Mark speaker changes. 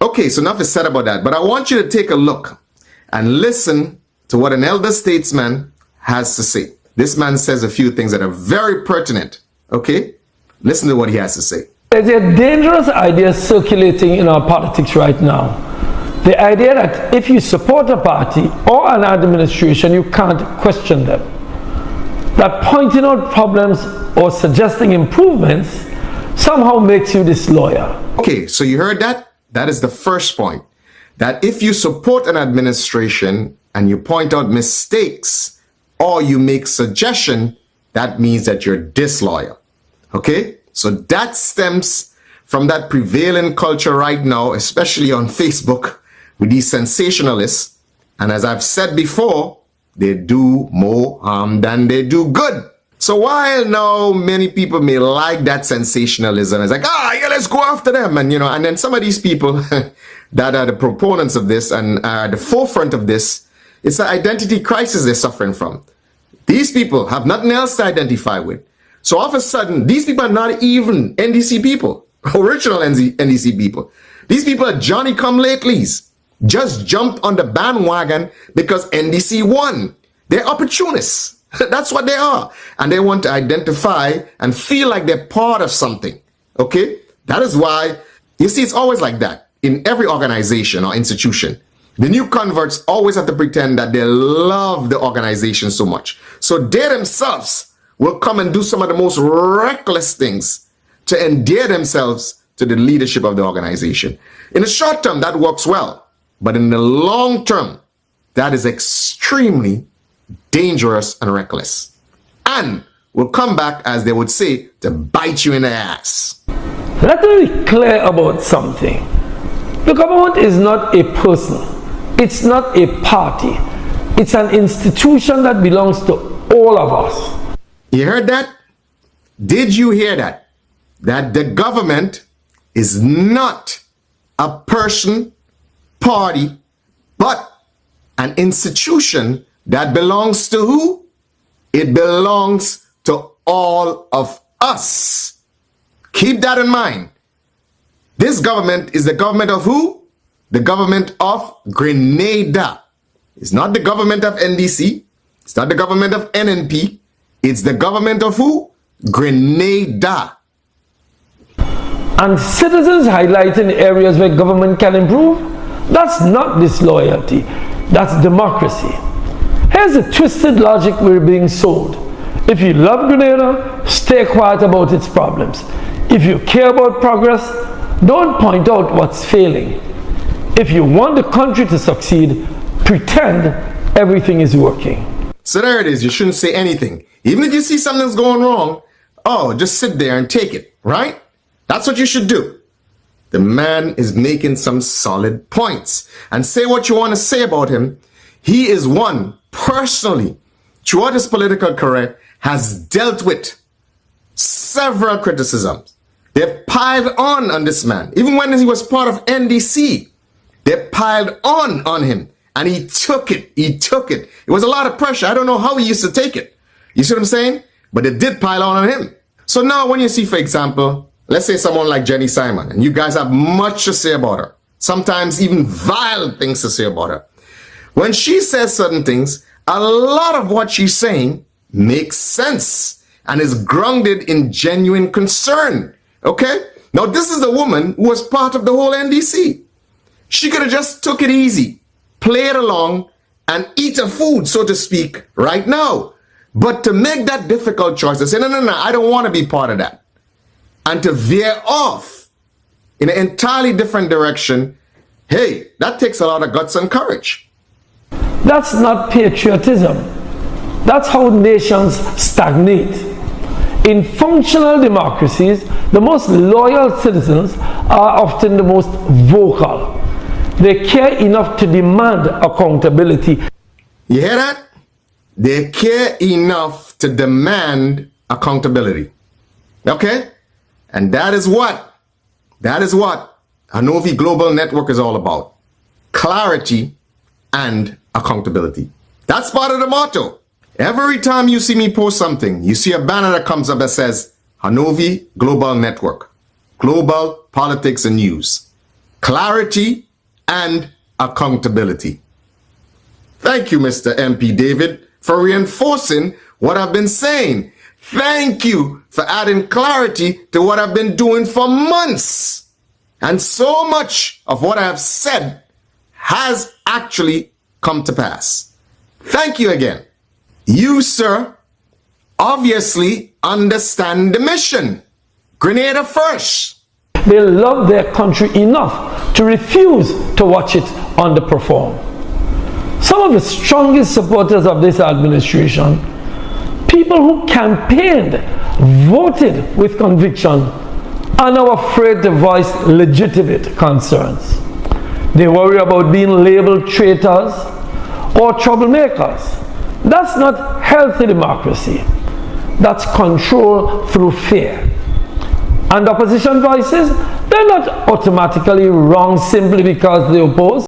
Speaker 1: Okay, so enough is said about that, but I want you to take a look and listen to what an elder statesman has to say. This man says a few things that are very pertinent, okay? Listen to what he has to say.
Speaker 2: There's a dangerous idea circulating in our politics right now. The idea that if you support a party or an administration, you can't question them. That pointing out problems or suggesting improvements somehow makes you disloyal.
Speaker 1: Okay, so you heard that? That is the first point. That if you support an administration and you point out mistakes or you make suggestion, that means that you're disloyal. Okay? So that stems from that prevailing culture right now, especially on Facebook, with these sensationalists. And as I've said before, they do more harm than they do good. So while now many people may like that sensationalism, it's like, yeah, let's go after them. And, and then some of these people that are the proponents of this and are at the forefront of this, it's an identity crisis they're suffering from. These people have nothing else to identify with. So all of a sudden, these people are not even NDC people, original NDC people. These people are Johnny-come-latelys, just jumped on the bandwagon because NDC won. They're opportunists. That's what they are. And they want to identify and feel like they're part of something. Okay? That is why, you see, it's always like that in every organization or institution. The new converts always have to pretend that they love the organization so much. So they themselves will come and do some of the most reckless things to endear themselves to the leadership of the organization. In the short term, that works well. But in the long term, that is extremely dangerous and reckless. And will come back, as they would say, to bite you in the ass.
Speaker 2: Let me be clear about something. The government is not a person. It's not a party. It's an institution that belongs to all of us.
Speaker 1: You heard that? Did you hear that? That the government is not a person, party, but an institution that belongs to who? It belongs to all of us. Keep that in mind. This government is the government of who? The government of Grenada. It's not the government of NDC. It's not the government of NNP. It's the government of who? Grenada.
Speaker 2: And citizens highlighting areas where government can improve? That's not disloyalty. That's democracy. Here's the twisted logic we're being sold. If you love Grenada, stay quiet about its problems. If you care about progress, don't point out what's failing. If you want the country to succeed, pretend everything is working.
Speaker 1: So there it is. You shouldn't say anything. Even if you see something's going wrong, just sit there and take it, right? That's what you should do. The man is making some solid points. And say what you want to say about him. He is one, personally, throughout his political career, has dealt with several criticisms. They've piled on this man. Even when he was part of NDC, they piled on him. And he took it. He took it. It was a lot of pressure. I don't know how he used to take it. You see what I'm saying? But it did pile on him. So now when you see, for example, let's say someone like Jenny Simon, and you guys have much to say about her, sometimes even vile things to say about her. When she says certain things, a lot of what she's saying makes sense and is grounded in genuine concern. Okay? Now, this is a woman who was part of the whole NDC. She could have just took it easy, played along, and eat her food, so to speak, right now. But to make that difficult choice, to say, no, I don't want to be part of that. And to veer off in an entirely different direction, hey, that takes a lot of guts and courage.
Speaker 2: That's not patriotism. That's how nations stagnate. In functional democracies, the most loyal citizens are often the most vocal. They care enough to demand accountability.
Speaker 1: You hear that? They care enough to demand accountability. Okay? And that is what Hanovi Global Network is all about. Clarity and accountability. That's part of the motto. Every time you see me post something, you see a banner that comes up that says Hanovi Global Network. Global Politics and News. clarity, and accountability. Thank you, Mr. MP David, for reinforcing what I've been saying. Thank you for adding clarity to what I've been doing for months. And so much of what I have said has actually come to pass. Thank you again. You, sir, obviously understand the mission. Grenada first.
Speaker 2: They love their country enough to refuse to watch it underperform. Some of the strongest supporters of this administration, people who campaigned, voted with conviction, are now afraid to voice legitimate concerns. They worry about being labeled traitors or troublemakers. That's not healthy democracy. That's control through fear. And opposition voices, they're not automatically wrong simply because they oppose.